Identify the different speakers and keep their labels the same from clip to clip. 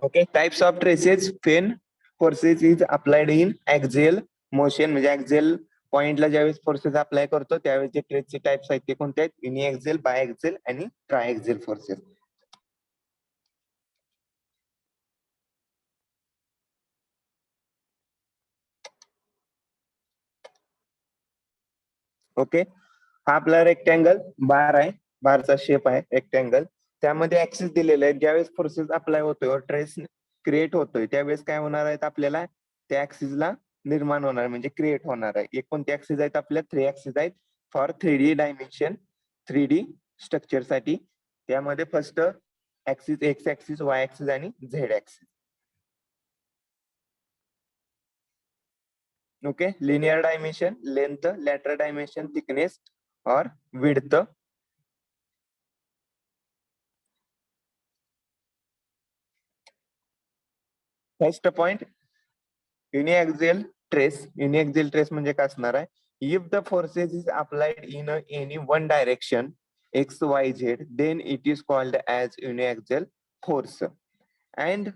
Speaker 1: Okay, types of stresses when forces is applied in axial motion, म्हणजे axial पॉइंटला ज्यावेळेस forces apply करतो त्यावेळेस जे ट्रेसचे टाइप्स आहेत ते कोणते आहेत? युनिऍक्झियल, बायऍक्झियल आणि ट्रायऍक्झियल फोर्सेस. ओके, हा आपला रेक्टँगल बार आहे, बारचा शेप आहे रेक्टँगल. त्यामध्ये ऍक्सिस दिलेले आहेत. ज्यावेळेस फोर्सेस अप्लाय होतोय, ट्रेस क्रिएट होतोय, त्यावेळेस काय होणार आहेत? आपल्याला त्या ऍक्सिसला निर्माण होणार म्हणजे क्रिएट होणार आहे. एक कोणते ऍक्सिस आहेत? आपल्या 3 ऍक्सिस आहेत for 3D dimension, 3D structure साठी. त्यामध्ये first axis X axis, Y axis आणि Z axis. Okay, linear dimension, length, lateral dimension, thickness और width. First point, uniaxial stress. Uniaxial stress म्हणजे काय असणार आहे? If the forces is applied in any one direction X Y Z, then it is called as uniaxial force and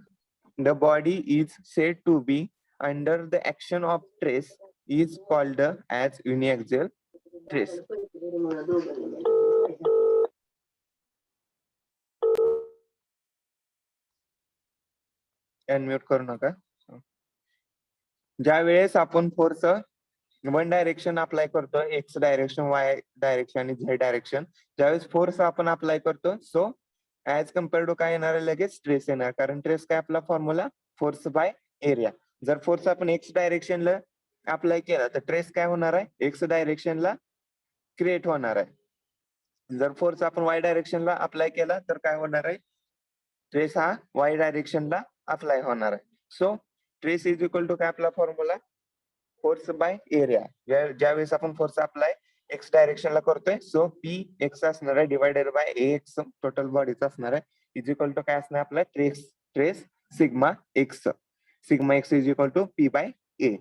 Speaker 1: the body is said to be under the action of stress is called as uniaxial stress. Unmute करू नका. ज्या वेळेस आपण force one direction apply करतो, x direction, Y direction आणि Z direction, ज्यावेळेस force आपण apply करतो, सो ऍज कम्पेअर टू काय येणार आहे? लगेच ट्रेस येणार. कारण ट्रेस काय आपला फॉर्म्युला? Force by area. जर फोर्स आपण एक्स डायरेक्शनला अप्लाय केला तर ट्रेस काय होणार आहे? एक्स डायरेक्शनला क्रिएट होणार आहे. जर फोर्स आपण वाय डायरेक्शनला अप्लाय केला तर काय होणार आहे? ट्रेस हा वाय डायरेक्शनला अप्लाय होणार आहे. So stress is equal to काय आपला फॉर्म्युला? Force by area. ज्यावेळेस आपण फोर्स अप्लाय एक्स डायरेक्शनला करतोय, सो पी एक्स असणार आहे divided by A X total बॉडीचा असणार आहे, इज इक्वल टू काय असणार आपला? Stress sigma X. Sigma X is equal to P by A.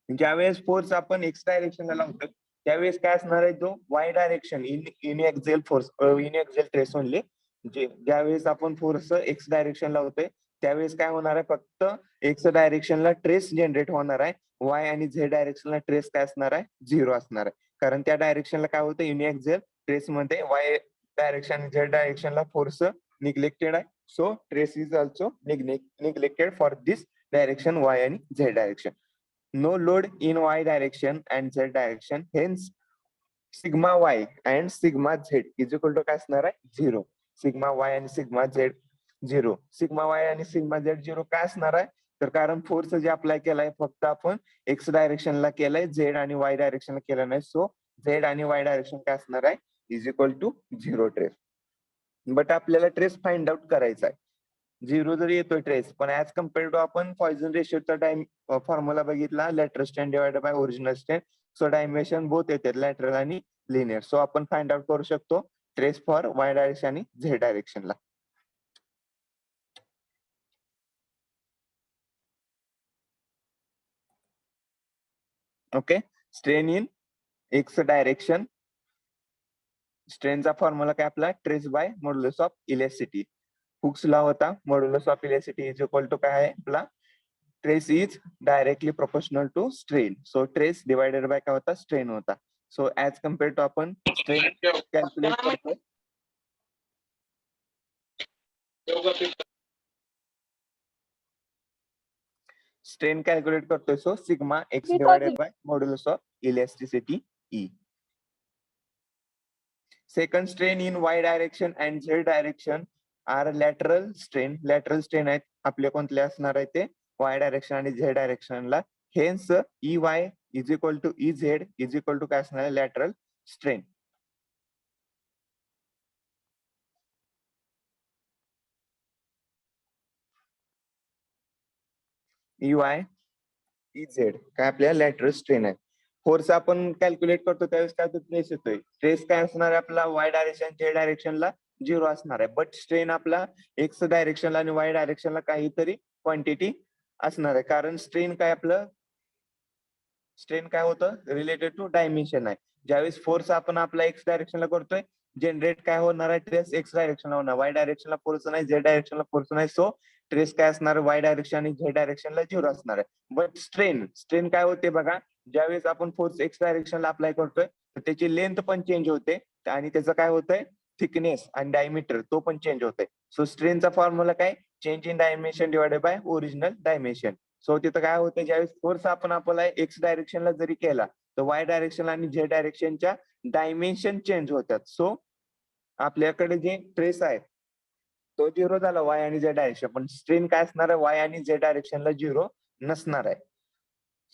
Speaker 1: ज्यावेळेस फोर्स आपण एक्स डायरेक्शनला लावतो त्यावेळेस काय असणार आहे? जो Y direction uniaxial force, uniaxial stress only. ज्यावेळेस आपण फोर्स एक्स डायरेक्शन लावतोय त्यावेळेस काय होणार आहे? फक्त एक्स डायरेक्शनला ट्रेस जनरेट होणार आहे. वाय आणि झेड डायरेक्शनला ट्रेस काय असणार आहे? 0 असणार आहे. कारण त्या डायरेक्शनला काय होतं? युनिऍक्झियल ट्रेस मध्ये वाय डायरेक्शन आणि झेड डायरेक्शनला फोर्स निग्लेक्टेड आहे. So stress is also neglected for this direction, Y आणि Z direction. No load in Y direction and Z direction, hence sigma Y and sigma Z is equal to काय असणार आहे? 0. Sigma Y आणि sigma Z 0. Sigma Y आणि sigma Z 0 काय असणार आहे? तर कारण फोर्स जे अप्लाय केलाय फक्त आपण एक्स डायरेक्शनला केलाय, झेड आणि वाय डायरेक्शनला केला नाही. सो झेड आणि वाय डायरेक्शन काय असणार आहे? Is equal to 0 stress. But आपल्याला ट्रेस फाइंड आउट करायचा आहे. 0 जरी येतोय ट्रेस, पण ऍज कम्पेअर टू आपण पॉइझन रेशियोचा फॉर्म्युला बघितला, lateral strain divided by original strain. So dimension both येतात, लॅटरल आणि लिनियर. सो आपण फाइंड आउट करू शकतो ट्रेस फॉर वाय डायरेक्शन आणि झेड डायरेक्शनला. Okay, strain in X direction. स्ट्रेनचा फॉर्म्युला काय आपला? Stress by modulus of elasticity. Hooke's law होता, modulus of elasticity is equal to काय आहे आपला? Stress is directly proportional to strain. So stress divided by काय होता? स्ट्रेन होता. सो ऍज कम्पेअर टू आपण स्ट्रेन कॅल्क्युलेट करतो. स्ट्रेन कॅल्क्युलेट करतोय, so sigma X divided by modulus of elasticity E. Second, strain in Y direction and Z direction are lateral strain. Lateral strain आहेत आपले कोणते असणार आहे? ते वाय डायरेक्शन आणि झेड डायरेक्शनला. Hence E Y is equal to E Z is equal to काय असणार आहे? Lateral strain. E Y E Z काय आपल्या लॅटरल स्ट्रेन आहे. फोर्स आपण कॅल्क्युलेट करतो त्यावेळेस काय ट्रेस येतोय? ट्रेस काय असणार आहे आपला? वाय डायरेक्शन झेड डायरेक्शनला 0 असणार आहे. बट स्ट्रेन आपला एक्स डायरेक्शनला आणि वाय डायरेक्शनला काहीतरी क्वांटिटी असणार आहे. कारण स्ट्रेन काय आपलं? स्ट्रेन काय होतं? रिलेटेड टू डायमेन्शन आहे. ज्यावेळेस फोर्स आपण आपला एक्स डायरेक्शनला करतोय जनरेट काय होणार आहे, ट्रेस एक्स डायरेक्शनला होणार, वाय डायरेक्शनला फोर्स नाही, झेड डायरेक्शनला फोर्स नाही. सो ट्रेस काय असणार, वाय डायरेक्शन आणि झेड डायरेक्शनला 0 असणार आहे. बट स्ट्रेन काय होते बघा, ज्यावेळेस आपण फोर्स एक्स डायरेक्शनला अप्लाय करतोय तर त्याची लेंथ पण चेंज होते आणि त्याचं काय होतंय, थिकनेस आणि डायमीटर तो पण चेंज होतोय. सो स्ट्रेनचा फॉर्म्युला काय, change in dimension divided by original dimension. So तिथं काय होतं, ज्यावेळेस फोर्स आपण अप्लाय एक्स डायरेक्शनला जरी केला तर वाय डायरेक्शन आणि झेड डायरेक्शनच्या डायमेन्शन चेंज होतात. सो आपल्याकडे जे ट्रेस आहे तो 0 झाला वाय आणि झेड डायरेक्शन, पण स्ट्रेन काय असणार आहे, वाय आणि झेड डायरेक्शनला 0 नसणार आहे.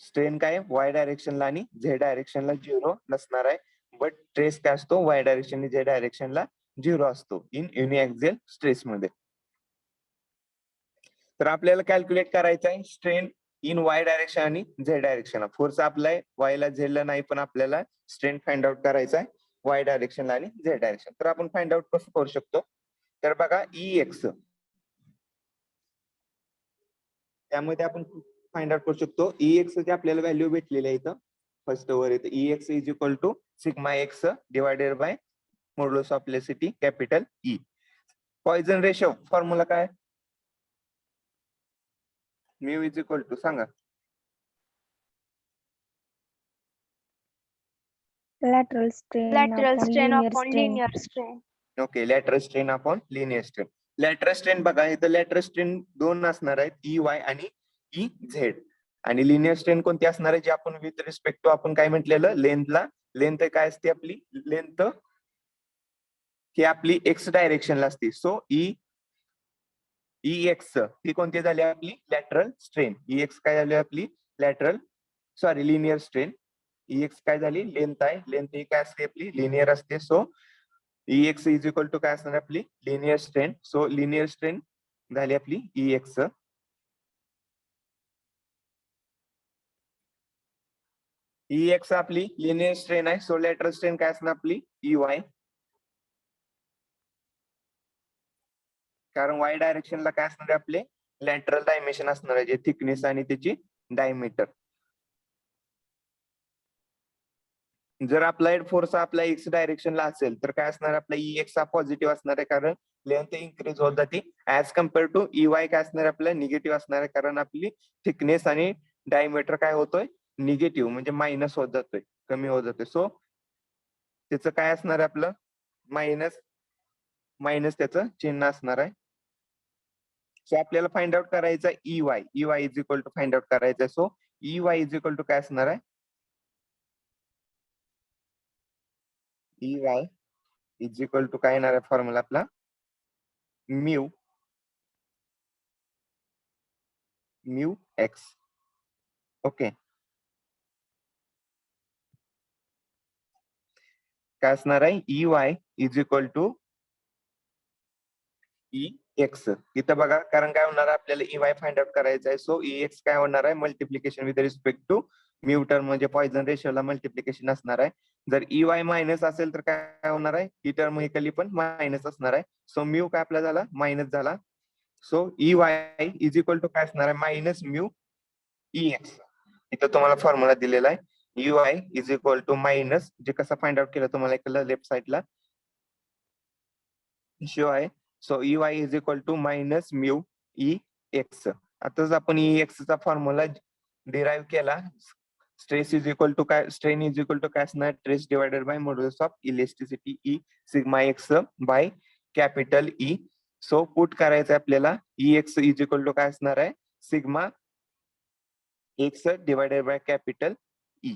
Speaker 1: स्ट्रेन काय वाय डायरेक्शनला आणि झेड डायरेक्शनला 0 नसणार आहे. बट ट्रेस काय असतो, वाय डायरेक्शन आणि झेड डायरेक्शनला 0 असतो इन युनिएक्झियल स्ट्रेस मध्ये. तर आपल्याला कॅल्क्युलेट करायचं आहे स्ट्रेन इन वाय डायरेक्शन आणि झेड डायरेक्शनला. फोर्स आपलाय वायला झेडला नाही, पण आपल्याला स्ट्रेन फाइंड आउट करायचा आहे वाय डायरेक्शनला आणि झेड डायरेक्शन. तर आपण फाइंड आउट कसं करू शकतो, तर बघा एक्स, त्यामध्ये आपण फाइंड आउट करू शकतो एक्स ची आपल्याला व्हॅल्यू भेटलेली आहे इथं फर्स्ट वर येतं, X is equal to sigma X divided by modulus of velocity capital E. Poisson ratio formula काय, म्यू इज इक्वल टू सांगा.
Speaker 2: lateral strain
Speaker 3: Lateral
Speaker 2: upon
Speaker 3: strain
Speaker 2: linear
Speaker 3: upon
Speaker 2: strain.
Speaker 3: linear strain.
Speaker 1: Okay, lateral strain upon linear strain. Lateral strain बघा इथं lateral strain दोन असणार आहेत, E Y आणि E Z. आणि linear strain कोणती असणार आहे, जे आपण विथ रिस्पेक्ट टू आपण काय म्हटलेलं लेंथला, लेंथ काय असते आपली, लेंथ ही आपली एक्स डायरेक्शनला असते. सो ई एक्स ही कोणती झाली आपली लॅटरल स्ट्रेन, ई एक्स काय झाली आपली lateral, sorry linear strain. E X काय झाली लेंथ आहे, लेंथ ही काय असते आपली लिनियर असते. So E X is equal to काय असणार आपली linear strain. So linear strain झाली आपली ई एक्स. ई एक्स आपली लिनियर स्ट्रेन आहे. सो लॅटरल स्ट्रेन काय असणार आपली ई वाय, कारण वाय डायरेक्शनला काय असणार आहे आपले लॅटरल डायमेन्शन असणार आहे, जे थिकनेस आणि त्याची डायमीटर. जर अप्लाइड फोर्स आपला एक्स डायरेक्शनला असेल तर काय असणार आपला ई एक्स हा पॉझिटिव्ह असणार आहे, कारण लेंथ इन्क्रीज होत जाते. As compare to E Y काय असणार आपला निगेटिव्ह असणार आहे, कारण आपली थिकनेस आणि डायमीटर काय होतोय निगेटिव्ह, म्हणजे मायनस होत जातोय, कमी होत जातोय. सो त्याचं काय असणार आहे आपलं मायनस, मायनस त्याचं चिन्ह असणार आहे. सो आपल्याला फाइंड आउट करायचं E Y, E Y is equal to find out करायचं. So E Y is equal to काय असणार आहे, E Y is equal to काय येणार आहे फॉर्म्युला आपला म्यू एक्स. ओके, काय असणार आहे E Y is equal to E X. इथं बघा, कारण काय होणार आहे आपल्याला ई वाय फाइंड आउट करायचं आहे. सो ई एक्स काय होणार आहे multiplication with respect to mu term, म्हणजे पॉइझन रेशोला मल्टिप्लिकेशन असणार आहे. जर ई वाय मायनस असेल तर काय होणार आहे, ही टर्म इकली पण मायनस असणार आहे. सो म्यू काय आपला झाला मायनस झाला. So E Y is equal to काय असणार आहे मायनस म्यू ई एक्स. इथं तुम्हाला फॉर्म्युला दिलेला आहे U I is equal to minus, जे कसं फाइंड आउट केलं तुम्हाला इकडलं लेफ्ट साइडला शो आहे. So E Y is equal to minus mu E X. आताच आपण ई एक्स चा फॉर्म्युला डिराईव्ह केला. स्ट्रेस इज इक्वल टू काय, स्ट्रेन इज इक्वल टू काय असणार stress divided by modulus of elasticity E sigma X by capital E. So put करायचं आहे आपल्याला E X is equal to काय असणार आहे sigma X divided by capital E.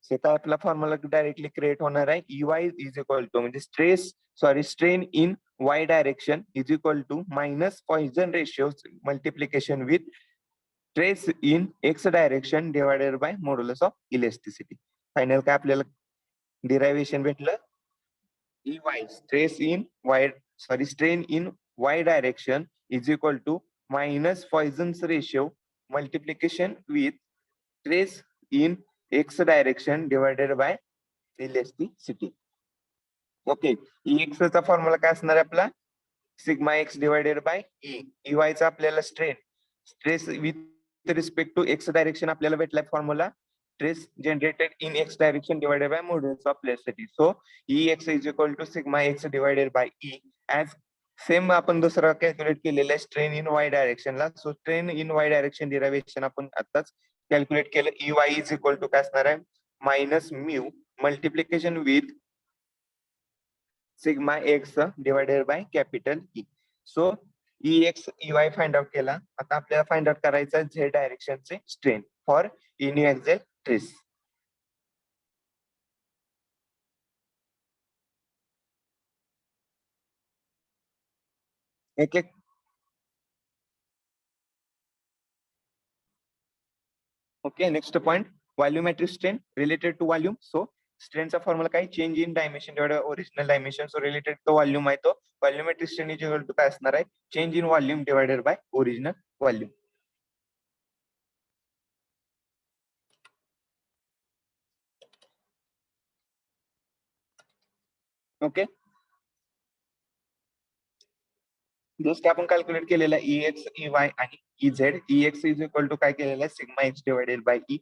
Speaker 1: So काय आपला फॉर्म्युला डायरेक्टली क्रिएट होणार आहे E Y is equal to म्हणजे strain in Y direction is equal to minus Poisson ratio multiplication with stress in X direction divided by modulus of elasticity. Final काय आपल्याला derivation भेटलं E Y strain in Y direction is equal to minus Poisson's ratio multiplication with stress in X direction divided bye elasticity. Okay, E X चा formula काय असणार आहे आपला sigma X divided by E. E Y चा आपल्याला stress with respect to X direction आपल्याला भेटलाय formula stress generated in x direction divided by modulus of velocity. So Ex is equal to sigma x divided by E. As same आपण दुसरा calculate केलेला आहे strain in Y डायरेक्शनला. So strain in Y direction derivation आपण आताच calculate केलं. E Y is equal to काय असणार आहे minus mu multiplication with sigma X divided by capital E. So E X E Y find out केला. आता आपल्याला फाइंड आउट करायचं झेड डायरेक्शनचे स्ट्रेन फॉर युनिएक्झियल ट्रेस. एक एक okay. Next point volumetric strain related to volume. So स्ट्रेनचा formula काय change in dimension divided original dimension. So related to volume आहे तो volumetric strain is equal to काय असणार आहे change in volume divided by original volume. Okay. Just आपण calculate केलेला E X E Y आणि E Z. E X is equal to काय केलेलं आहे sigma X divided by E.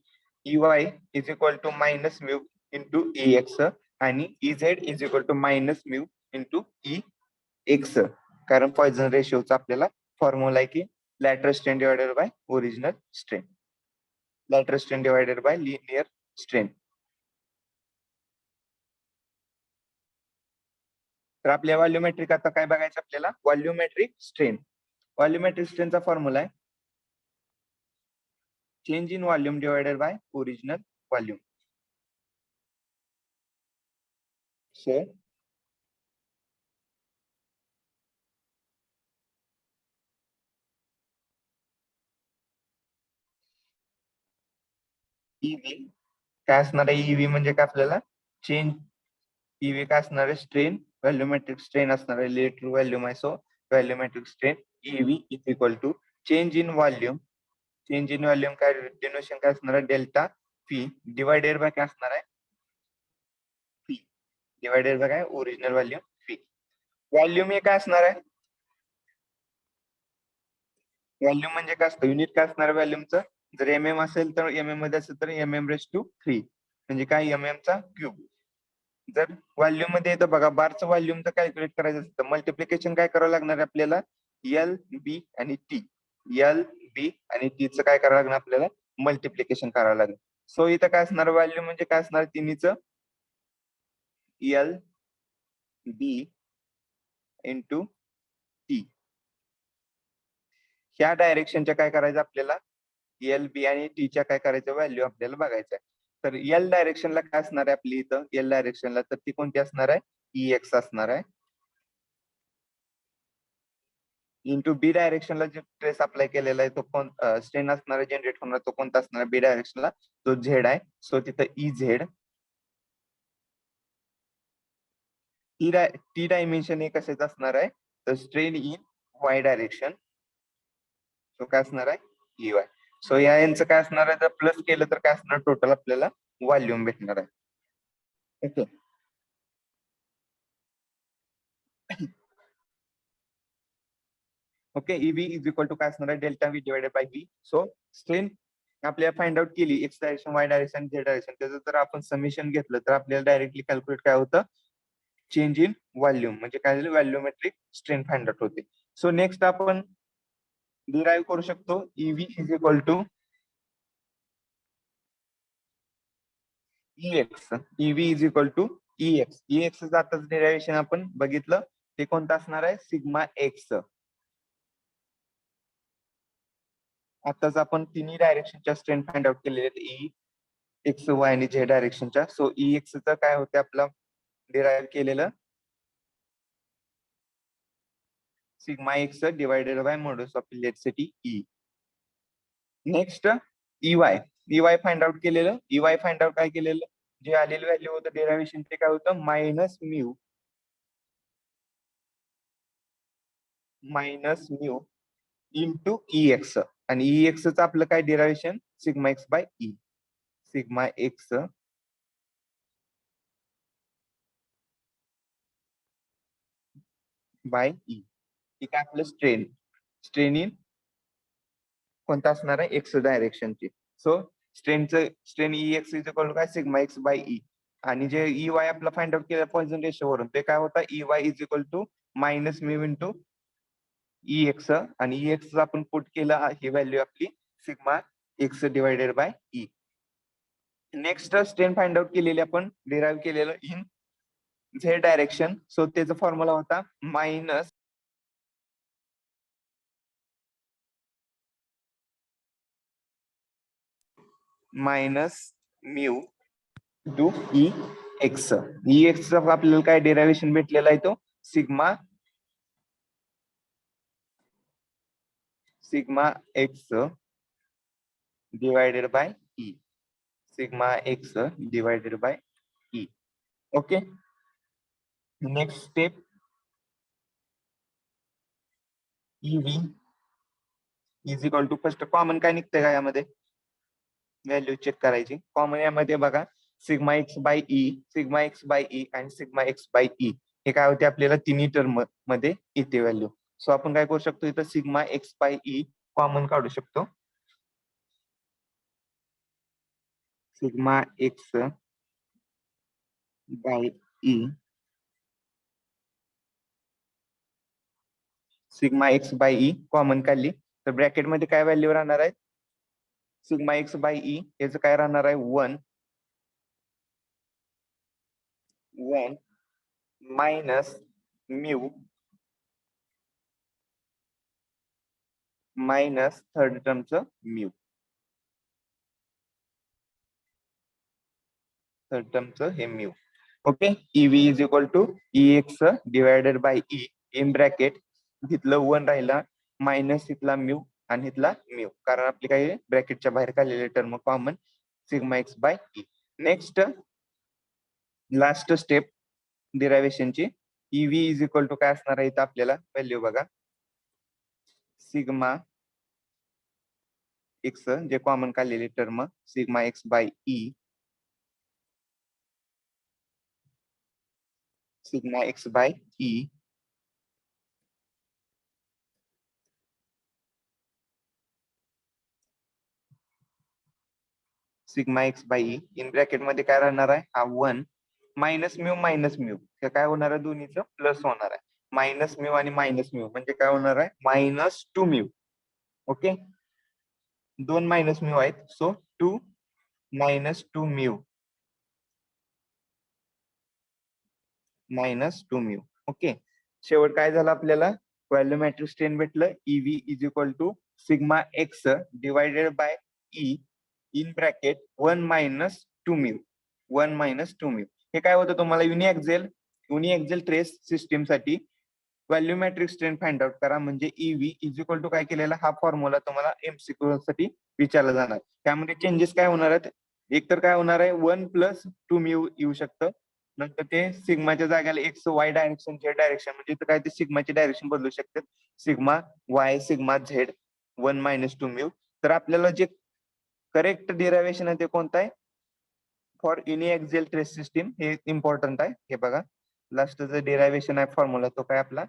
Speaker 1: E Y is equal to minus mu into E X आणि E Z is equal to minus mu into E X. कारण Poisson रेशिओचा आपल्याला formula आहे की lateral strain divided by original strain. Lateral strain divided by linear strain. तर आपल्या volumetric आता काय बघायचं आपल्याला व्हॉल्यूमेट्रिक स्ट्रेन. व्हॉल्यूमेट्रिक स्ट्रेनचा फॉर्म्युला आहे change in volume divided by original volume. So E V काय असणार आहे ईव्ही म्हणजे काय आपल्याला चेंज ईव्ही काय असणार आहे स्ट्रेन व्हॉल्यूमेट्रिक स्ट्रेन असणार आहे रिलेटेड टू व्हॉल्यूम आहे. So volumetric strain E V is equal to change in volume. Change in volume काय डिनोशन काय असणार आहे डेल्टा पी डिवायडेड बाय काय असणार आहे पी डिवायडेड बाय काय ओरिजिनल व्हॉल्यूम पी. व्हॉल्यूम हे काय असणार आहे व्हॉल्यूम म्हणजे काय असतं युनिट काय असणार आहे व्हॉल्यूमचं. जर एम असेल तर एम मध्ये असेल तर MM⁻³ म्हणजे काय चा क्यूब. जर व्हॉल्यूम मध्ये येतं बघा बारचं व्हॉल्यूम तर कॅल्क्युलेट करायचं असतं मल्टिप्लिकेशन काय करावं लागणार आहे आपल्याला एल बी आणि टी. एल बी आणि टी चं काय करावं लागणार आपल्याला मल्टिप्लिकेशन करावं लागेल. सो इथं काय असणार व्हॉल्यूम म्हणजे काय असणार तिन्हीचं एल बी इंटू टी. ह्या डायरेक्शनच्या काय करायचं आपल्याला एल बी आणि टी च्या काय करायचं व्हॅल्यू आपल्याला बघायचं आहे. तर एल डायरेक्शनला काय असणार आहे आपली इथं एल डायरेक्शनला तर ती कोणती असणार आहे ई एक्स असणार आहे. इंटू बी डायरेक्शनला जो ट्रेस अप्लाय केलेला आहे तो कोण स्ट्रेन असणार आहे जनरेट होणार तो कोणता असणार आहे बी डायरेक्शनला तो झेड आहे. सो तिथं ई झेड. टी डायमेन्शन हे कशाच असणार आहे तर strain in Y direction. So काय असणार आहे ई वाय. सो या यांचं काय असणार आहे जर प्लस केलं तर काय असणार टोटल आपल्याला व्हॉल्यूम भेटणार आहे. Okay. Okay E V is equal to काय असणार आहे delta V divided by V. So strain आपल्याला फाइंड आउट केली X direction Y direction Z direction त्याचं जर आपण समेशन घेतलं तर आपल्याला डायरेक्टली कॅल्क्युलेट काय होतं चेंज इन व्हॉल्यूम म्हणजे काय झालं व्हॉल्यूमेट्रिक स्ट्रेन फाइंड आउट होते. सो नेक्स्ट आपण डिराईव्ह करू शकतो E V is equal to EX. E V is equal to EX. EX आताच डिरायव्हेशन आपण बघितलं ते कोणतं असणार आहे सिग्मा एक्स. आताच आपण तिन्ही डायरेक्शनच्या स्ट्रेन फाइंड आउट केलेले आहेत ई एक्स वाय आणि झेड डायरेक्शनच्या. सो EX चं काय होते आपलं डिराईव्ह केलेलं sigma X divided by modulus of electricity E. Next EY. EY find out केलेलं EY फाइंड आउट काय केलेलं जे आलेलं व्हॅल्यू होतं डेरिव्हेशन ते काय होतं मायनस म्यू इंटू EX आणि EX चं आपलं काय derivation sigma X by E. Sigma X by E. ही काय आपलं स्ट्रेन इन कोणता असणार आहे एक्स डायरेक्शनची. So strain EX is equal to काय सिग्मा एक्स बाय ई. आणि जे EY आपला फाइंड आउट केलं पॉइझन रेशोवरून ते काय होता EY is equal to minus mu into EX आणि EX आपण पुट केलं ही व्हॅल्यू आपली sigma X divided by E. Next strain find out केलेली आपण डिराइव्ह केलेलं इन झेड डायरेक्शन. सो त्याचा फॉर्म्युला होता minus mu to E X. EX आपल्याला काय डेरिव्हेशन भेटलेला आहे तो sigma X divided by E. Sigma X divided by E. Okay. Next step EV is equal to first common काय निघतंय का यामध्ये व्हॅल्यू चेक करायची. कॉमन यामध्ये बघा सिग्मा एक्स बाय ई आणि सिग्मा एक्स बाय ई हे काय होते आपल्याला तिन्ही टर्म मध्ये येते व्हॅल्यू. सो आपण काय करू शकतो इथं sigma X by E common काढू शकतो. Sigma X by E sigma X by E common काढली तर ब्रॅकेट मध्ये काय व्हॅल्यू राहणार आहे सिग्मा एक्स बाय ई याचं काय राहणार आहे 1 मायनस म्यू मायनस थर्ड टर्मचं म्यू. थर्ड टर्मचं हे म्यू. Okay. EV is equal to EX divided by E in bracket तिथलं 1 राहिला मायनस इथला म्यू आणि इथला म्यू कारण आपली काही ब्रॅकेटच्या बाहेर काढलेले term common sigma X by E. Next last step डिरायव्हेशनची EV इज इक्वल टू काय असणार आहे इथं आपल्याला व्हॅल्यू बघा सिग्मा एक्स जे कॉमन काढलेले term sigma X by E sigma X by E sigma X by E in bracket मध्ये काय राहणार आहे हा 1 मायनस म्यू हे काय होणार आहे दोन्हीचं प्लस होणार आहे. मायनस म्यू आणि मायनस म्यू म्हणजे काय होणार आहे minus 2 mu. Okay. 2 minus mu आहेत सो 2 मायनस 2 म्यू ओके. शेवट काय झालं आपल्याला व्हॉल्यूमेट्रिक स्ट्रेन भेटलं EV is equal to sigma X divided by E in bracket 1 minus 2 mu. हे काय होतं तुम्हाला युनिएक्झेल ट्रेस सिस्टीम साठी व्हॉल्यूमेट्रिक स्ट्रेन फाइंड आउट करा म्हणजे EV इज इक्वल टू काय केलेला हा फॉर्म्युला तुम्हाला MCQ साठी विचारला जाणार. त्यामध्ये चेंजेस काय होणार आहेत एकतर काय होणार आहे 1 प्लस 2 म्यू येऊ शकतं. नंतर ते सिग्माच्या जागेला x Y direction Z direction म्हणजे इथं काय ते सिग्माची डायरेक्शन बदलू शकतात sigma Y sigma Z 1 minus 2 mu. तर आपल्याला जे करेक्ट डिरायव्हेशन आहे ते कोणतं आहे फॉर युनिएक्झियल ट्रेस सिस्टीम हे इम्पॉर्टंट आहे. हे बघा लास्टचं डिरायव्हेशन आहे फॉर्म्युला तो काय आपला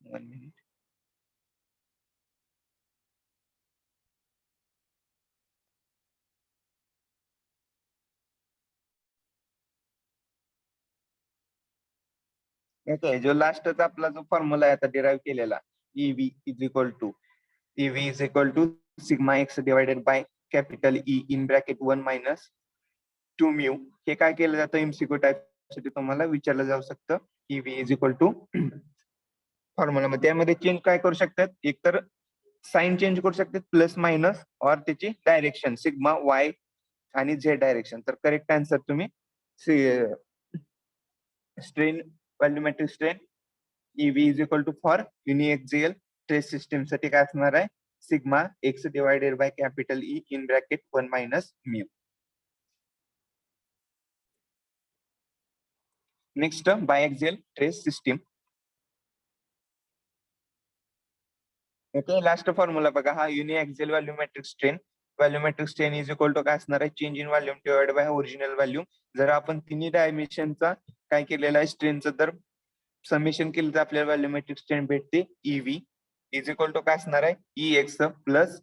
Speaker 1: 1 मिनिट ओके. जो लास्टचा आपला जो फॉर्म्युला आहे आता डिराइव्ह केलेला EV is equal to sigma X divided by capital E in bracket 1 minus 2 mu. हे काय केलं जातं MCQ टाइप साठी तुम्हाला विचारलं जाऊ शकतं EV is equal to formula मध्ये त्यामध्ये चेंज काय करू शकतात एकतर साइन चेंज करू शकतात प्लस मायनस और त्याची डायरेक्शन सिग्मा वाय आणि झेड डायरेक्शन. तर करेक्ट आन्सर तुम्ही strain volumetric strain EV is equal to for uniaxial stress system साठी काय असणार आहे sigma X divided by capital E in bracket 1 minus mu. Next biaxial stress system. Okay. Last formula बघा हा uniaxial volumetric strain is equal to काय असणार आहे change in volume divide by original volume. जर आपण तिन्ही डायमेन्शनचा काय केलेला आहे स्ट्रेनचं तर समेशन केलं तर आपल्याला व्हॉल्यूमेट्रिक स्ट्रेन भेटते EV इज इक्वल टू काय असणार आहे EX plus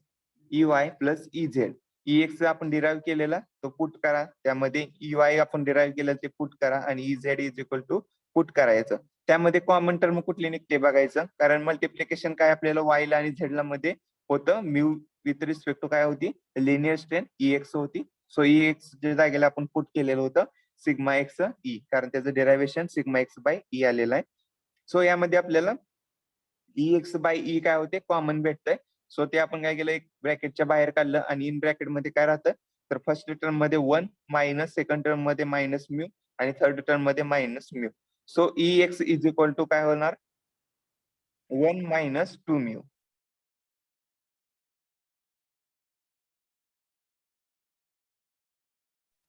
Speaker 1: EY plus EZ. EX आपण डिराईव्ह केलेला तो पुट करा, त्यामध्ये EY आपण डिराईव्ह केलं ते पुट करा आणि EZ is equal to put करायचं. त्यामध्ये कॉमन टर्म कुठली निघते बघायचं, कारण मल्टिप्लिकेशन काय आपल्याला Y ला आणि Z ला मध्ये होतं. म्यू विथ रिस्पेक्ट टू काय होती, लिनियर स्ट्रेन EX होती. सो EX च्या जागेला आपण पुट केलेलं होतं सिग्मा एक्स ई, कारण त्याचं डेरायव्हेशन सिग्मा एक्स बाय ई आलेलं आहे. सो यामध्ये आपल्याला EX बाय ई काय होते, कॉमन भेटतंय. सो ते आपण काय केलं, एक ब्रॅकेटच्या बाहेर काढलं आणि इन ब्रॅकेट मध्ये काय राहतं, तर फर्स्ट टर्म मध्ये 1 मायनस, सेकंड टर्म मध्ये मायनस म्यू आणि थर्ड टर्म मध्ये minus mu. So EX is equal to काय होणार, 1 minus 2 mu.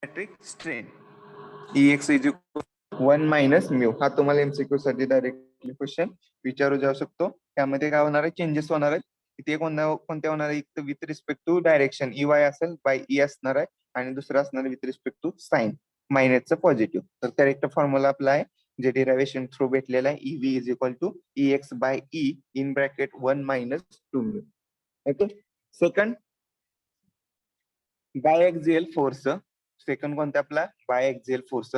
Speaker 1: Metric strain EX is equal 1 minus mu. हा तुम्हाला एमसीक्यू साठी डायरेक्टली क्वेश्चन विचारू जाऊ शकतो. त्यामध्ये काय होणार आहे, चेंजेस होणार आहेत. ते कोणत्या होणार आहे, एक with respect to direction EY असेल बाय ई असणार आहे आणि दुसरं असणार विथ रिस्पेक्ट टू साइन मायनसचं पॉझिटिव्ह. तर करेक्ट फॉर्म्युला आपला आहे जे डिरायव्हेशन थ्रू भेटलेला आहे, EV is equal to EX by E in bracket 1 minus 2 mu. Okay. Second, biaxial force. Second कोणता आपला, बायएक्झियल फोर्स.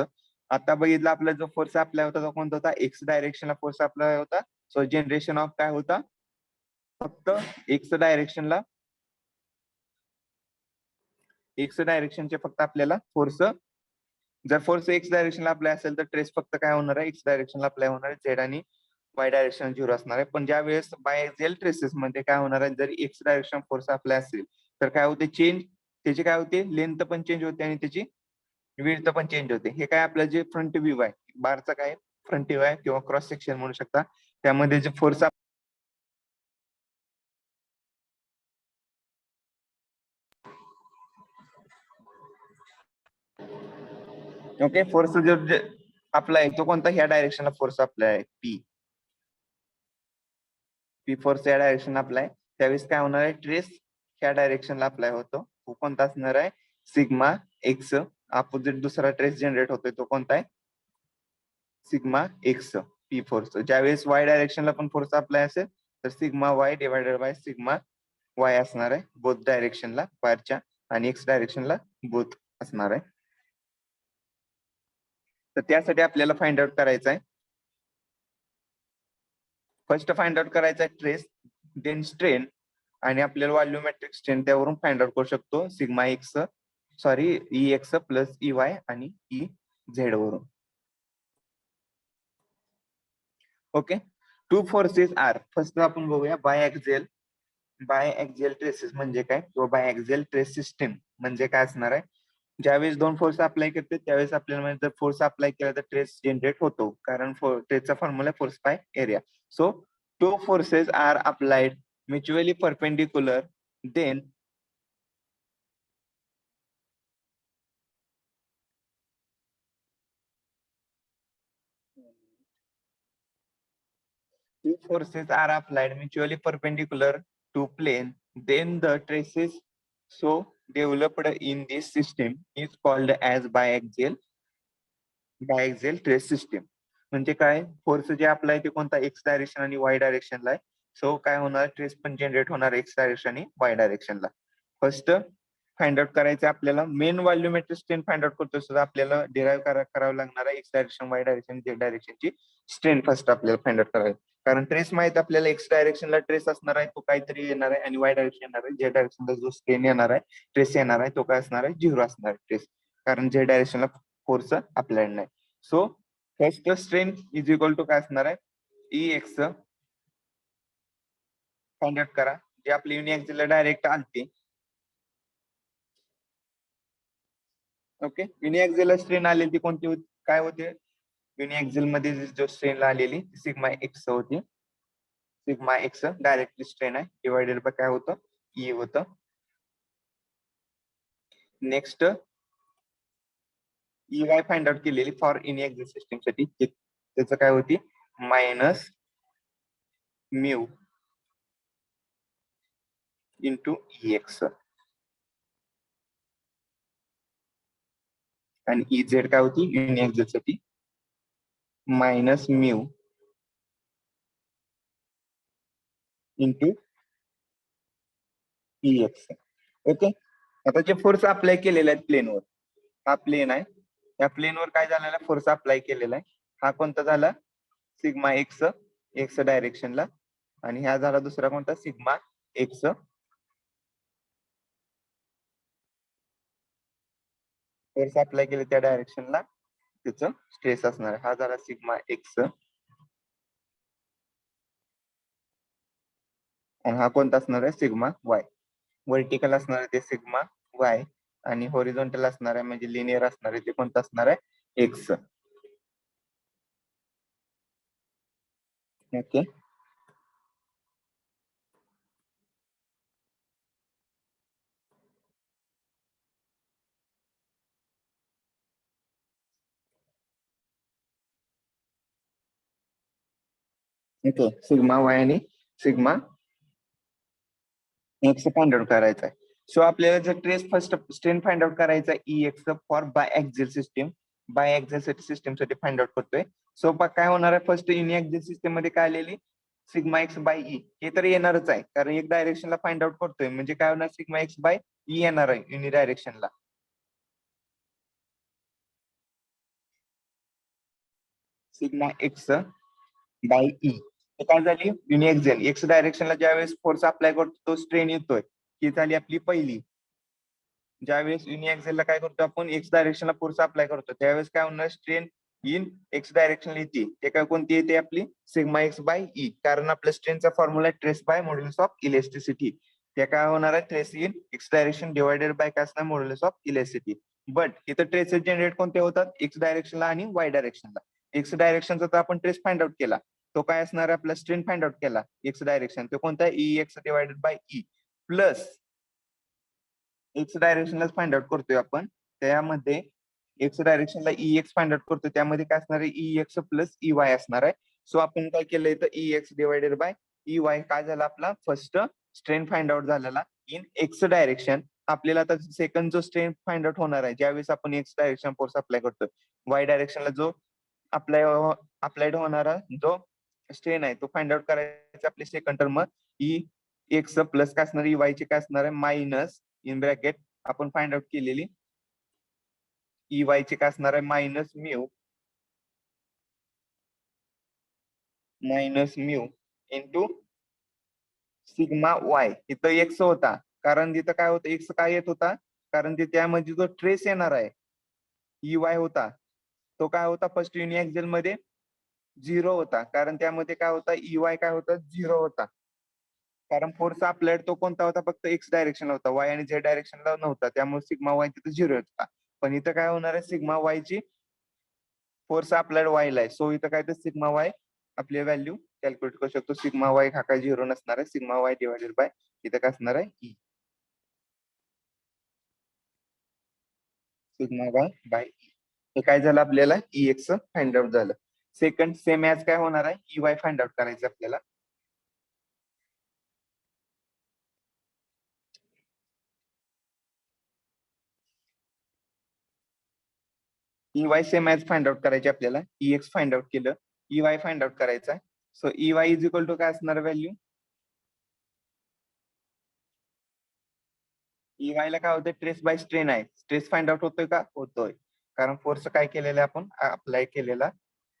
Speaker 1: आता बघितलं आपला जो फोर्स अप्लाय होता तो कोणता होता, एक्स डायरेक्शनला फोर्स अप्लाय होता. सो जनरेशन ऑफ काय होता, फक्त एक्स डायरेक्शनला, एक्स डायरेक्शनचे फक्त आपल्याला फोर्स, जर फोर्स एक्स डायरेक्शनला अप्लाय असेल तर ट्रेस फक्त काय होणार आहे, एक्स डायरेक्शनला अप्लाय होणार आहे. झेड आणि वाय डायरेक्शन 0 असणार आहे. पण ज्या वेळेस बायएक्झियल ट्रेसेस मध्ये काय होणार आहे, जर एक्स डायरेक्शन फोर्स अप्लाय असेल तर काय होते, चेंज त्याची काय होते, लेंथ पण चेंज होते आणि त्याची विड्थ पण चेंज होते. हे काय आपलं जे फ्रंट व्ह्यू आहे बारचा, काय फ्रंट व्ह्यू आहे किंवा क्रॉस सेक्शन म्हणू शकता, त्यामध्ये जे फोर्स ओके, फोर्स जो अप्लाय तो कोणता, ह्या डायरेक्शनला फोर्स अप्लाय आहे पी फोर्स या डायरेक्शन अप्लाय, त्यावेळेस काय होणार आहे, ट्रेस ह्या डायरेक्शनला अप्लाय होतो. तो कोणता असणार आहे, सिग्मा एक्स. अपोजिट दुसरा ट्रेस जनरेट होतोय तो कोणता आहे, सिग्मा एक्स पी फोर्स. ज्यावेळेस वाय डायरेक्शनला पण फोर्स अप्लाय असेल तर sigma Y divided by sigma Y असणार आहे, बोथ डायरेक्शनला वायरच्या, आणि एक्स डायरेक्शनला बोथ असणार आहे. तर त्यासाठी आपल्याला फाइंड आउट करायचं आहे, फर्स्ट फाइंड आउट करायचा आहे ट्रेस, देन स्ट्रेन, आणि आपल्याला व्हॉल्यूमेट्रिक स्ट्रेन त्यावरून फाइंड आउट करू शकतो sigma X, sorry E X plus E Y आणि ई झेड वरून. Okay. Two forces are, first आपण बघूया बायएक्झियल. बायएक्झियल ट्रेसेस म्हणजे काय, किंवा बायएक्झियल ट्रेस सिस्टीम म्हणजे काय असणार आहे, ज्यावेळेस दोन फोर्स अप्लाय करते त्यावेळेस आपल्याला माहिती, जर फोर्स अप्लाय केला तर ट्रेस जनरेट होतो, कारण ट्रेसचा formula force by area. So two forces are applied mutually perpendicular, then two forces are applied mutually perpendicular to plane, then the traces so developed in this system is called as biaxial stress system. म्हणजे काय, force जे apply ते कोणता, X direction आणि Y डायरेक्शनला आहे. So काय होणार, ट्रेस पण जनरेट होणार एक्स डायरेक्शन आणि वाय डायरेक्शनला. फर्स्ट फाइंड आउट करायचं आपल्याला, main volumetric strain find out करतो सुद्धा आपल्याला डिराईव्ह करावं लागणार आहे X direction, Y direction, Z डायरेक्शनची स्ट्रेन फर्स्ट आपल्याला फाइंड आउट करायचं. कारण ट्रेस माहित आपल्याला, एक्स डायरेक्शनला ट्रेस असणार आहे तो काहीतरी येणार आहे, आणि वाय डायरेक्शन येणार आहे, झेड डायरेक्शनला जो स्ट्रेन येणार आहे, ट्रेस येणार आहे, तो काय असणार आहे, 0 असणार आहे ट्रेस, कारण झेड डायरेक्शनला फोर्स अप्लाइड नाही. So first strain is equal to काय असणार आहे, ई एक्स फाइंड आउट करा, जे आपली युनिएक्झिलला डायरेक्ट आलते. ओके, युनिएक्झिलला स्ट्रेन आलेली ती कोणती होती, काय होते, युनिएक्झिल मध्ये जो स्ट्रेन आलेली सिग्मा एक्स होती. सिग्मा एक्स डायरेक्टली स्ट्रेन आहे, डिवायडेड बाय काय होतं, ई होतं. Next E Y find out केलेली फॉर युनिएक्झिल सिस्टीम साठी, त्याचं काय होती, minus mu into E X, आणि ई झेड काय होती युनिएक्झिल साठी, minus mu into EX. Okay. आता जे फोर्स अप्लाय केलेले आहेत प्लेनवर, हा प्लेन आहे, या प्लेनवर काय झालेला फोर्स अप्लाय केलेला आहे, हा कोणता झाला सिग्मा एक्स, एक्स डायरेक्शनला, आणि ह्या झाला दुसरा कोणता सिग्मा एक्स फोर्स अप्लाय केले त्या डायरेक्शनला, त्याचं स्ट्रेस असणार आहे. हा झाला सिग्मा एक्स, आणि हा कोणता असणार आहे सिग्मा वाय. व्हर्टिकल असणार आहे ते सिग्मा वाय, आणि हॉरिझॉन्टल असणार आहे म्हणजे लिनियर असणार आहे ते कोणतं असणार आहे X. Okay. Okay, sigma Y आणि सिग्मा एक्स फाइंड आउट करायचा आहे. सो आपल्याला जर trace first strain find out करायचा E X for biaxial system, biaxial system साठी फाइंड आउट करतोय. सो काय होणार आहे फर्स्ट युनि एक्झिल सिस्टीम मध्ये काय आलेली सिग्मा एक्स बाय ई, हे तर येणारच आहे कारण एक डायरेक्शनला फाइंड आउट करतोय म्हणजे काय होणार सिग्मा एक्स बाय ई येणार आहे युनि डायरेक्शनला. सिग्मा एक्स बाय ई काय झाली युनि एक्झिल एक्स डायरेक्शनला ज्यावेळेस फोर्स अप्लाय करतो तो स्ट्रेन येतोय, ही झाली आपली पहिली. ज्यावेळेस युनि ऍक्सिलला काय करतो आपण एक्स डायरेक्शनला फोर्स अप्लाय करतो त्यावेळेस काय होणार स्ट्रेन इन एक्स डायरेक्शन येते, ते काय कोणती येते आपली सिग्मा एक्स बाय ई, कारण आपल्या स्ट्रेनचा formula stress by modulus of elasticity. ते काय होणार आहे stress in X direction divided by काय असणार मॉड्युलस ऑफ इलेस्टिसिटी. बट इथं ट्रेसेस जनरेट कोणते होतात एक्स डायरेक्शनला आणि वाय डायरेक्शनला. एक्स डायरेक्शनचा तर आपण ट्रेस फाइंड आउट केला, तो काय असणार आहे आपला स्ट्रेन फाइंड आउट केला एक्स डायरेक्शन, तो कोणता E X divided by E, plus X डायरेक्शनलाच फाइंड आउट करतोय आपण, त्यामध्ये एक्स डायरेक्शनला ई एक्स फाइंड आउट करतोय त्यामध्ये काय असणार आहे E X plus E Y असणार आहे. सो आपण काय केलंय तर E X divided by E Y काय झाला आपला फर्स्ट स्ट्रेन फाइंड आउट झालेला इन एक्स डायरेक्शन. आपल्याला आता सेकंड जो स्ट्रेन फाइंड आउट होणार आहे ज्यावेळेस आपण एक्स डायरेक्शन फोर्स अप्लाय करतोय, वाय डायरेक्शनला जो अप्लाय अप्लाइड होणारा जो स्ट्रेन आहे तो फाइंड आउट करायचा आपली second term E X plus काय असणार ई वाय चे काय असणार आहे मायनस इन ब्रॅकेट आपण फाइंड आउट केलेली ई वाय चे काय असणार आहे minus mu into sigma Y. इथं एक्स होता कारण तिथं काय होतं एक्स काय येत होता कारण ते त्यामध्ये जो ट्रेस येणार आहे ई वाय होता तो काय होता फर्स्ट युनि ऍक्सिल मध्ये 0 होता, कारण त्यामध्ये काय होता ई वाय काय होता 0 होता, कारण फोर्स अप्लाइड तो कोणता होता फक्त एक्स डायरेक्शनला होता, वाय आणि झेड डायरेक्शनला नव्हता, त्यामुळे सिग्मा वाय तिथे 0 होता. पण इथं काय होणार आहे सिग्मा वाय ची फोर्स अप्लाइड वायला आहे, सो इथं काय तर सिग्मा वाय आपली व्हॅल्यू कॅल्क्युलेट करू शकतो. सिग्मा वाय हा काय 0 नसणार आहे, सिग्मा वाय डिवायडेड बाय इथं काय असणार आहे E sigma Y by E. हे काय झालं आपल्याला ई एक्स फाइंड आउट झालं. सेकंड सेम ऍज काय होणार आहे ई वाय फाइंड आउट करायचं आपल्याला. E Y same as find out करायचे आपल्याला, ई एक्स फाइंड आउट केलं, ई वाय फाइंड आउट करायचा. So E Y is equal to काय असणार व्हॅल्यू ई वाय ला काय होतंय ट्रेस बाय स्ट्रेन आहे, स्ट्रेस फाइंड आउट होतोय का होतोय, कारण फोर्स काय केलेला आहे आपण अप्लाय केलेला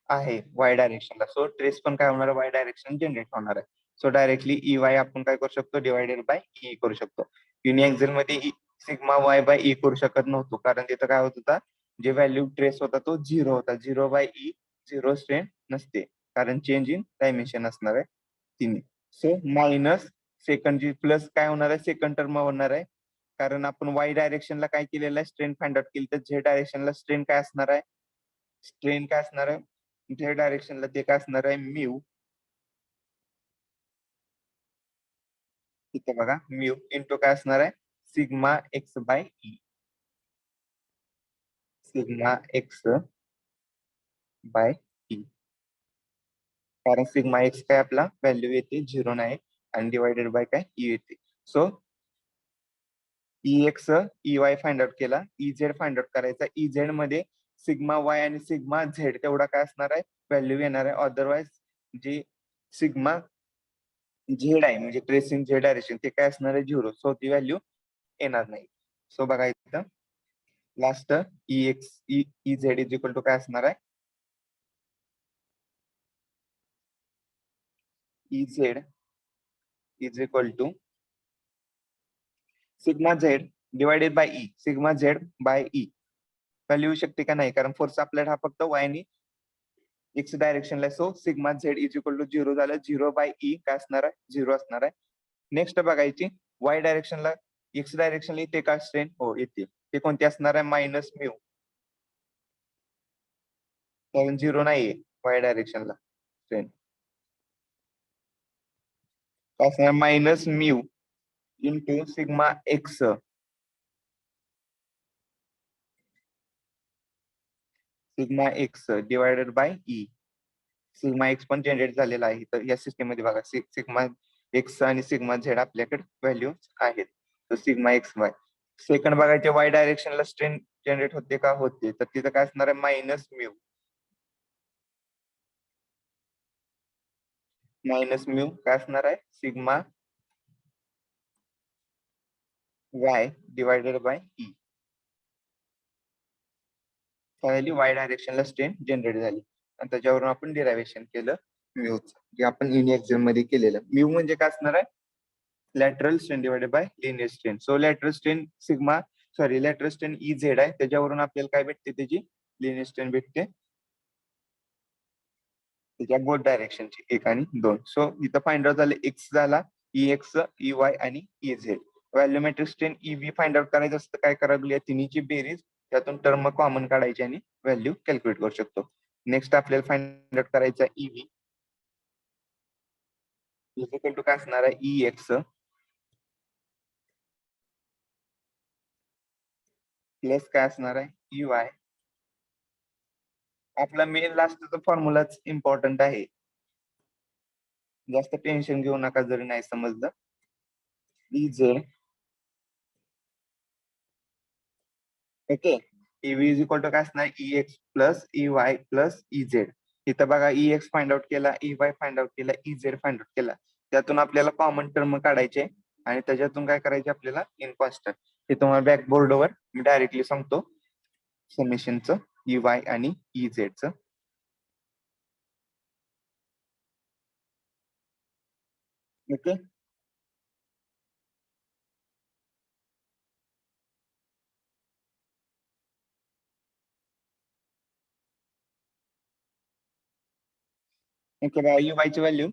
Speaker 1: आहे वाय डायरेक्शनला, सो ट्रेस पण काय होणार वाय डायरेक्शन जनरेट होणार आहे. सो डायरेक्टली ई वाय आपण काय करू शकतो डिवायडेड बाय ई करू शकतो. युनि ऍक्सिल मध्ये सिग्मा वाय बाय ई करू शकत नव्हतो कारण तिथं काय होत होता जे व्हॅल्यू ट्रेस होता तो 0 होता, 0 बाय ई 0 स्ट्रेन नसते कारण चेंज इन डायमेन्शन असणार आहे तिने. सो मायनस सेकंड जी प्लस काय होणार आहे सेकंड टर्म होणार आहे, कारण आपण वाय डायरेक्शनला काय केलेलं आहे स्ट्रेन फाइंड आउट केली, तर झेड डायरेक्शनला स्ट्रेन काय असणार आहे स्ट्रेन काय असणार आहे झेड डायरेक्शनला ते काय असणार आहे म्यू, इथे बघा म्यू इंटू काय असणार आहे sigma X by E, sigma X by E, कारण सिग्मा एक्स काय आपला व्हॅल्यू येते 0 नाही आणि डिवायडेड बाय काय ई येते. So E X E Y find out केला, ई झेड फाइंड आउट करायचा, ई झेड मध्ये सिग्मा वाय आणि सिग्मा झेड तेवढा काय असणार आहे व्हॅल्यू येणार आहे, अदरवाइज जी सिग्मा झेड आहे म्हणजे ट्रेसिंग झेड डायरेक्शन ते काय असणार आहे 0. सो ती व्हॅल्यू येणार नाही. सो बघा इथं last E Z is equal to काय असणार आहे E Z is equal to sigma Z divided by E. Sigma Z by E value येऊ शकते का नाही, कारण फोर्स अप्लाइड हा फक्त वाय आणि एक्स डायरेक्शनला आहे. So sigma Z is equal to 0 झालं. 0 बाय ई काय असणार आहे 0 असणार आहे. नेक्स्ट बघायची वाय डायरेक्शनला एक्स डायरेक्शनला येते का स्ट्रेन, हो येते. ते कोणते असणार आहे मायनस म्यू, कारण 0 नाहीये वाय डायरेक्शनला स्ट्रेन. काय असणार minus mu into sigma X divided by E. Sigma x पण जनरेट झालेला आहे तर या सिस्टीम मध्ये बघा सिग्मा एक्स आणि सिग्मा झेड आपल्याकडे व्हॅल्यू आहेत. तर सिग्मा एक्स वाय. सेकंड बघायचे वाय डायरेक्शनला स्ट्रेन जनरेट होते का, होते. तर तिथं काय असणार आहे मायनस म्यू काय असणार आहे sigma Y divided by E. Finally Y डायरेक्शनला स्ट्रेन जनरेट झाली आणि त्याच्यावरून आपण डिरायव्हेशन केलं म्यूच, जे आपण इन एक्झाम मध्ये केलेलं. म्यू म्हणजे काय असणार आहे lateral strain divided by linear strain. So lateral strain E Z आहे, त्याच्यावरून आपल्याला काय भेटते त्याची लिनियर स्ट्रेन भेटते त्याच्या बोथ डायरेक्शनची 1 आणि 2. सो इथं फाइंड आउट झाले एक्स झाला ई एक्स ई वाय आणि E Z. Volumetric strain E V find out करायचं असतं काय करायला या तिन्हीची बेरीज त्यातून टर्म कॉमन काढायची आणि व्हॅल्यू कॅल्क्युलेट करू शकतो. नेक्स्ट आपल्याला फाइंड आउट करायचा ई व्ही इक्वल टू काय असणार आहे ई एक्स प्लस काय असणार आहे ई वाय. आपला मेन लास्टचा फॉर्म्युलाच इम्पॉर्टंट आहे, जास्त टेन्शन घेऊ नका जरी नाही समजलं. E Z okay E V is equal to काय असणार E X plus E Y plus E Z. इथं बघा ई एक्स फाइंड आउट केला, ई वाय फाइंड आउट केला, ई झेड फाइंड आउट केला. त्यातून आपल्याला कॉमन टर्म काढायचे आणि त्याच्यातून काय करायचे आपल्याला इन कॉन्स्टंट. हे तुम्हाला बॅकबोर्डवर मी डायरेक्टली सांगतो समेशनचं ई वाय आणि ई झेडचं. ओके ओके बघा ई वाय ची व्हॅल्यू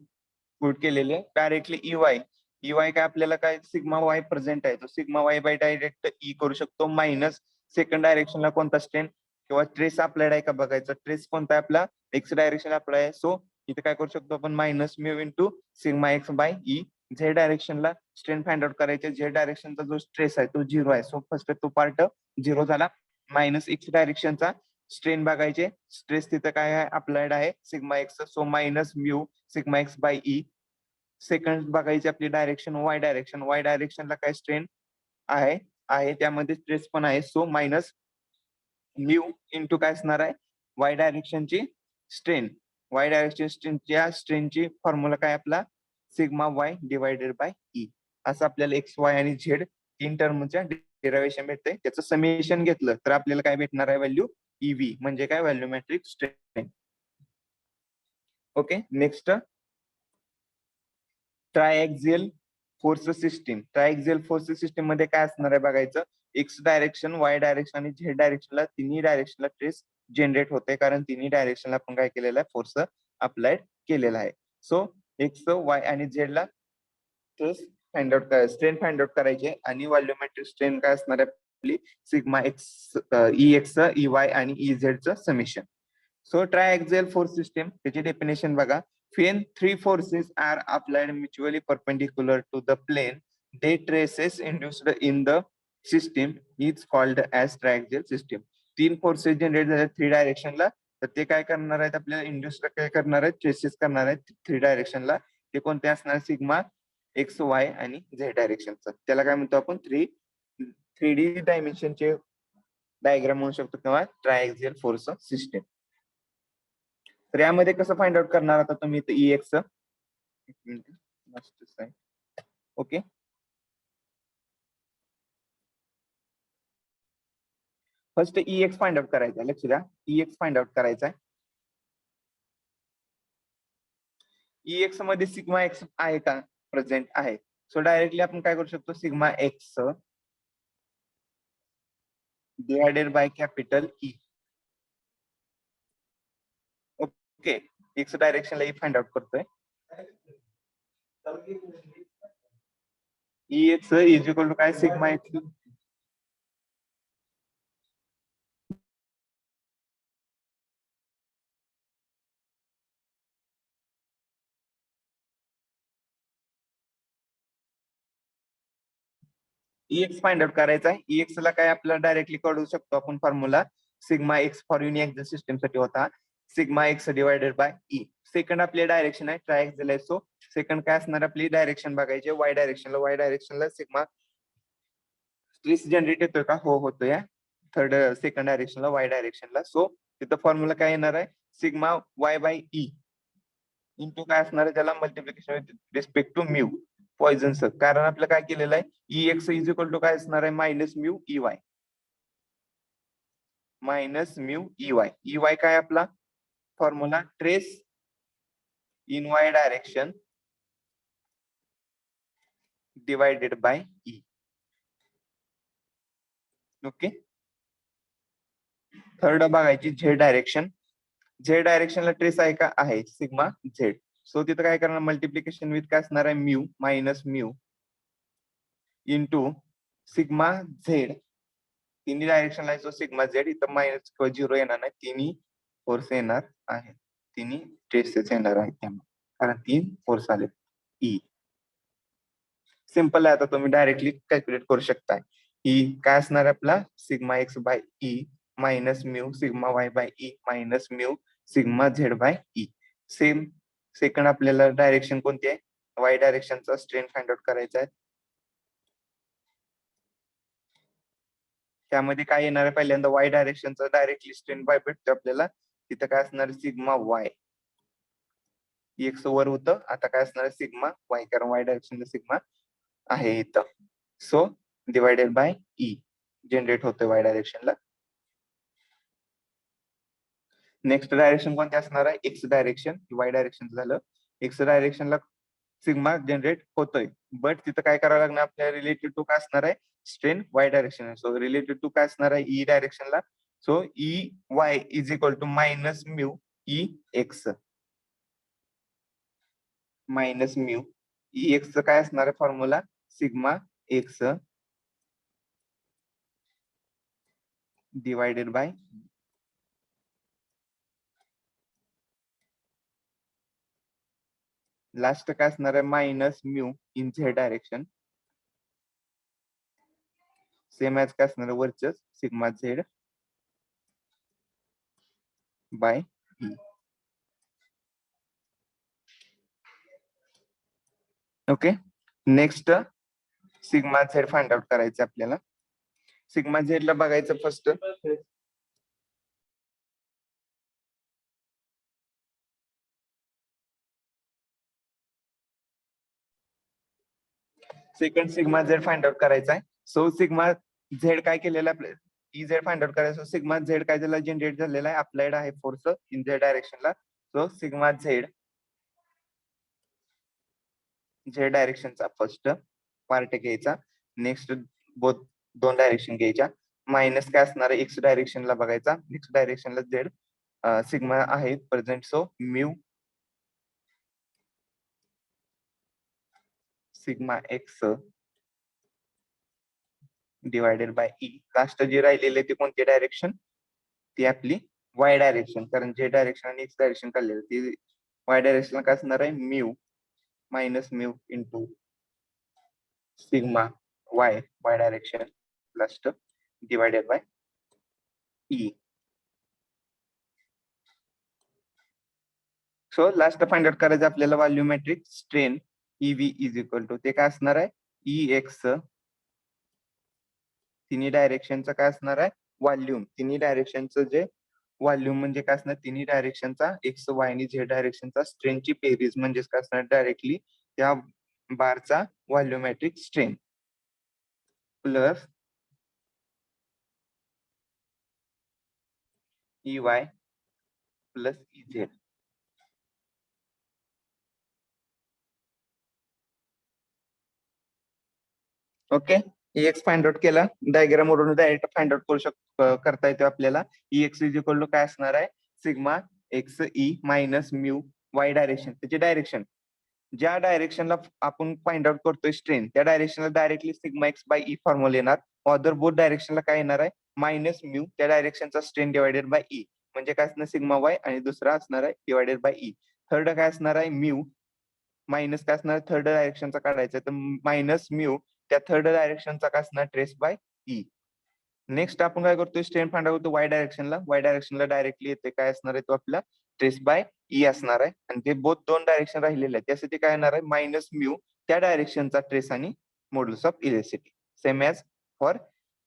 Speaker 1: पुट केलेली आहे directly E Y. E Y काय आपल्याला काय सिग्मा वाय प्रेझेंट आहे, तो sigma Y bye direct E करू शकतो मायनस सेकंड डायरेक्शनला कोणता स्ट्रेन किंवा ट्रेस अप्लाइड आहे का बघायचं. ट्रेस कोणता आहे आपला एक्स डायरेक्शन अप्लाय आहे. सो इथे काय करू शकतो आपण minus mu into sigma X by E. Z डायरेक्शनला स्ट्रेन फाइंड आउट करायचे. झेड डायरेक्शनचा जो स्ट्रेस आहे तो 0 आहे. सो फर्स्ट तो पार्ट 0 झाला. मायनस एक्स डायरेक्शनचा स्ट्रेन बघायचे. स्ट्रेस तिथं काय आहे अप्लाइड आहे sigma X. So minus mu sigma X by E. Second बघायची आपली डायरेक्शन वाय डायरेक्शन. वाय डायरेक्शनला काय स्ट्रेन आहे आहे त्यामध्ये स्ट्रेस पण आहे. सो मायनस म्यू इंटू काय असणार आहे वाय डायरेक्शनची स्ट्रेन. वाय डायरेक्शन स्ट्रेनच्या स्ट्रेनची फॉर्म्युला काय आपला sigma Y divided by E. असं आपल्याला एक्स वाय आणि झेड 3 टर्मच्या डेरिव्हेशन भेटते. त्याचं समेशन घेतलं तर आपल्याला काय भेटणार आहे व्हॅल्यू ईव्ही म्हणजे काय volumetric strain. Okay next triaxial force system. Triaxial force system मध्ये काय असणार आहे बघायचं. एक्स डायरेक्शन वाय डायरेक्शन आणि झेड डायरेक्शनला तिन्ही डायरेक्शनला ट्रेस जनरेट होते कारण तिन्ही डायरेक्शनला आपण काय केलेला आहे फोर्स अप्लाइड केलेला आहे. सो एक्स वाय आणि झेड ला stress find out strain find out करायचे आणि व्हॉल्यूमेट्रिक स्ट्रेन काय असणार आहे आपली sigma X E X E Y आणि ई झेडचं summation. So triaxial force system त्याची डेफिनेशन बघा. When three forces are applied mutually perpendicular to the plane, they traces induced in the system is called as triaxial system. 3 forces generate झाले 3 डायरेक्शनला तर ते काय करणार आहेत आपल्याला इंड्यूस काय करणार आहेत ट्रेसेस करणार आहेत 3 डायरेक्शनला. ते कोणते असणार सिग्मा एक्स वाय आणि झेड डायरेक्शनचा. त्याला काय म्हणतो आपण 3D डायमेन्शनचे डायग्राम म्हणू शकतो किंवा ट्रायएक्सियल फोर्स सिस्टम. तर यामध्ये कसं फाइंड आउट करणार आता तुम्ही E x okay. First EX find out करायचा, लक्ष द्या. EX फाइंड आउट करायचा आहे. EX मध्ये सिग्मा एक्स आहे का? प्रेझेंट आहे. सो डायरेक्टली आपण काय करू शकतो, sigma X divided by capital E. Okay, X डायरेक्शनला ई फाइंड आउट करतोय. EX इज इक्वल टू काय, sigma X EX find out करायचा आहे. EX ला काय आपल्याला डायरेक्टली कळू शकतो आपण formula, sigma X for uniaxial system साठी होता sigma X divided by E. Second आपली डायरेक्शन आहे ट्रायक्झल आहे. सो सेकंड काय असणार, आपली डायरेक्शन बघायची वाय डायरेक्शनला सिग्मा स्ट्रेस जनरेट येतोय का? हो होतोय. थर्ड सेकंड डायरेक्शनला वाय डायरेक्शनला. सो तिथं फॉर्म्युला काय येणार आहे, sigma Y by E into काय असणार आहे, त्याला multiplication with respect to mu पॉइझनचं. कारण आपलं काय केलेलं आहे, EX इज इक्वल टू काय असणार आहे, minus mu EY. Minus mu EY. EY काय आपला formula, trace in Y direction divided by E. Okay. Third बघायची झेड डायरेक्शन. झेड डायरेक्शनला ट्रेस आहे का? आहे, सिग्मा झेड. सो तिथं काय करणार, मल्टिप्लिकेशन विथ काय असणार आहे, mu minus mu into sigma Z. तिन्ही डायरेक्शनला सो सिग्मा झेड. इथं मायनस किंवा झिरो येणार नाही, तिन्ही फोर्स येणार आहे, तिन्ही ट्रेसेस येणार आहेत त्यामुळे, कारण 3 फोर्स आले. ई सिंपल आहे, आता तुम्ही डायरेक्टली कॅल्क्युलेट करू शकताय. ई काय असणार आहे आपला, sigma X by E minus mu sigma Y by E minus mu sigma Z by E. Same second आपल्याला डायरेक्शन कोणती आहे, वाय डायरेक्शनचा स्ट्रेन फाइंड आउट करायचा आहे. त्यामध्ये काय येणार आहे, पहिल्यांदा वाय डायरेक्शनचा डायरेक्टली स्ट्रेन वाय भेटतो आपल्याला. तिथं काय असणार, सिग्मा वाय. एक्स वर होतं, आता काय असणार सिग्मा वाय, कारण वाय डायरेक्शनला सिग्मा आहे इथं. So divided by E generate होतोय वाय डायरेक्शनला. नेक्स्ट डायरेक्शन कोणते असणार आहे, एक्स डायरेक्शन. वाय डायरेक्शन झालं, एक्स डायरेक्शनला सिग्मा जनरेट होतोय, बट तिथं काय करावं लागणार आपल्याला, रिलेटेड टू काय असणार आहे, strain Y direction. So related to काय असणार आहे, ई डायरेक्शनला. So E Y is equal to minus mu E X. Minus mu E X काय असणार आहे formula, sigma X divided by last काय असणार आहे, minus mu in Z direction. Same as काय असणार आहे, वरचंच sigma Z by E. Okay. Next sigma Z find out करायचं आपल्याला. सिग्मा झेड ला बघायचं first, second sigma Z find out करायचा आहे. सो सिग्मा झेड काय केलेलं आहे, ई झेड फाइंड आउट करायचं. सिग्मा झेड काय झाला, जनरेट झालेला आहे, अप्लाइड आहे फोर्स इन झेड डायरेक्शनला. सो सिग्मा झेड झेड डायरेक्शनचा फर्स्ट पार्ट घ्यायचा. नेक्स्ट बोथ दोन डायरेक्शन घ्यायच्या. मायनस काय असणार आहे, एक्स डायरेक्शनला बघायचा. एक्स डायरेक्शनला झेड सिग्मा आहे present. So mu sigma X divided by E. Last जी राहिलेली ती कोणती डायरेक्शन, ती आपली वाय डायरेक्शन, कारण जे डायरेक्शन आणि एक्स डायरेक्शन काढलेलं ती वाय डायरेक्शन काय असणार आहे, mu minus mu into sigma Y Y direction last divided by E. So last find out करायचं आपल्याला volumetric strain E V is equal to, ते काय असणार आहे, ई एक्स तिन्ही डायरेक्शनचं काय असणार आहे, व्हॉल्यूम. तिन्ही डायरेक्शनचं जे व्हॉल्यूम म्हणजे काय असणार, तिन्ही डायरेक्शनचा एक्स वाय आणि झेड डायरेक्शनचा स्ट्रेनची बेरीज म्हणजेच काय असणार, डायरेक्टली त्या बारचा volumetric strain plus EY plus EZ. Okay, EX find out केला, डायग्राम वरून डायरेक्ट फाइंड आउट करू करता येतो आपल्याला. EX इज इक्वल टू काय असणार आहे, sigma X E minus mu Y direction, त्याची डायरेक्शन ज्या डायरेक्शनला आपण फाइंड आउट करतोय स्ट्रेन, त्या डायरेक्शनला directly sigma X by E formula येणार. अदर बोथ डायरेक्शनला काय येणार आहे, मायनस म्यू त्या डायरेक्शनचा स्ट्रेन डिवायडेड बाय ई, म्हणजे काय असणार सिग्मा वाय, आणि दुसरा असणार आहे डिवायडेड बाय ई. थर्ड काय असणार आहे, म्यू मायनस काय असणार थर्ड डायरेक्शनचा काढायचा, तर मायनस म्यू त्या थर्ड डायरेक्शनचा काय असणार ट्रेस बाय ई. नेक्स्ट आपण काय करतोय, स्ट्रेन फाइंड आउट करतो वाय डायरेक्शनला डायरेक्टली येते, काय असणार आहे तो आपला ट्रेस बाय ई असणार आहे. आणि ते बोथ दोन डायरेक्शन राहिलेले आहेत, त्यासाठी काय येणार आहे मायनस म्यू त्या डायरेक्शनचा ट्रेस आणि modulus of elasticity, same as for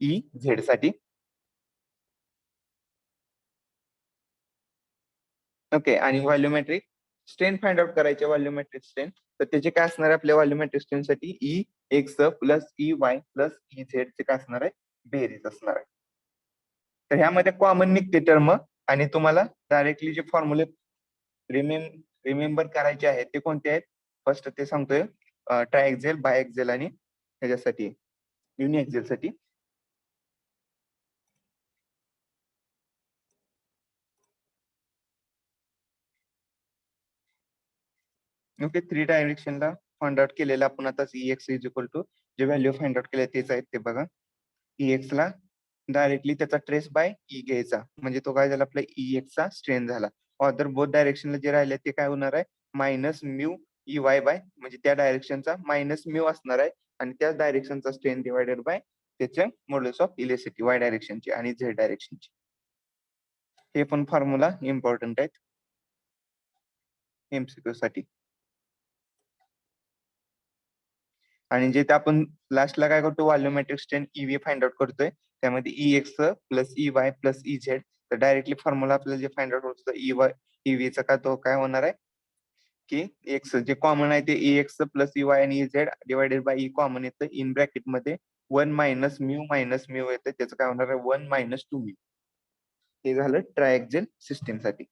Speaker 1: E Z साठी. ओके, आणि व्हॉल्युमेट्रिक स्ट्रेन फाइंड आउट करायचे, व्हॉल्युमेट्रिक स्ट्रेन, तर त्याचे काय असणार आहे आपल्या व्हॉल्युमेट्रिक स्ट्रेन साठी E X plus E Y plus E Z चे काय असणार आहे बेरीज असणार आहे. तर ह्यामध्ये कॉमन निघते टर्म, आणि तुम्हाला डायरेक्टली जे फॉर्म्युले रिमेंबर करायचे आहेत ते कोणते आहेत, फर्स्ट ते सांगतोय ट्रायएक्झेल, बायएक्झेल आणि ह्याच्यासाठी युनिएक्झेल साठी. ओके, 3 डायरेक्शनला फाइंड आउट केलेलं आपण आता EX इज इक्वल टू जे व्हॅल्यू फाइंड आउट केले तेच आहेत ते बघा. EX ला डायरेक्टली त्याचा ट्रेस बाय ई घ्यायचा, म्हणजे तो काय झाला आपला EX चा स्ट्रेन झाला. अदर बोथ डायरेक्शनला जे राहिले ते काय होणार आहे मायनस म्यू EY बाय, म्हणजे त्या डायरेक्शनचा मायनस म्यू असणार आहे, आणि त्याच डायरेक्शनचा स्ट्रेन डिवायडेड बाय त्याच्या मॉड्युलस ऑफ इलेस्टिसिटी वाय डायरेक्शनची आणि झेड डायरेक्शनची. हे पण फॉर्म्युला इम्पॉर्टंट आहेत MCQ साठी. आणि जे आपण लास्टला काय करतो व्हॉल्युमेट्रिक स्ट्रेन EV फाइंड आउट करतोय, त्यामध्ये EX plus EY plus EZ, तर डायरेक्टली फॉर्म्युला आपल्याला जे फाइंड आउट होतं EV चा का तो काय होणार आहे की एक्स जे कॉमन आहे ते EX प्लस EY आणि EZ divided by E common येतं, इन ब्रॅकेट मध्ये 1 मायनस म्यू येतं, त्याचं काय होणार आहे 1 मायनस 2 म्यू. हे झालं ट्रायएक्झेल सिस्टीम साठी.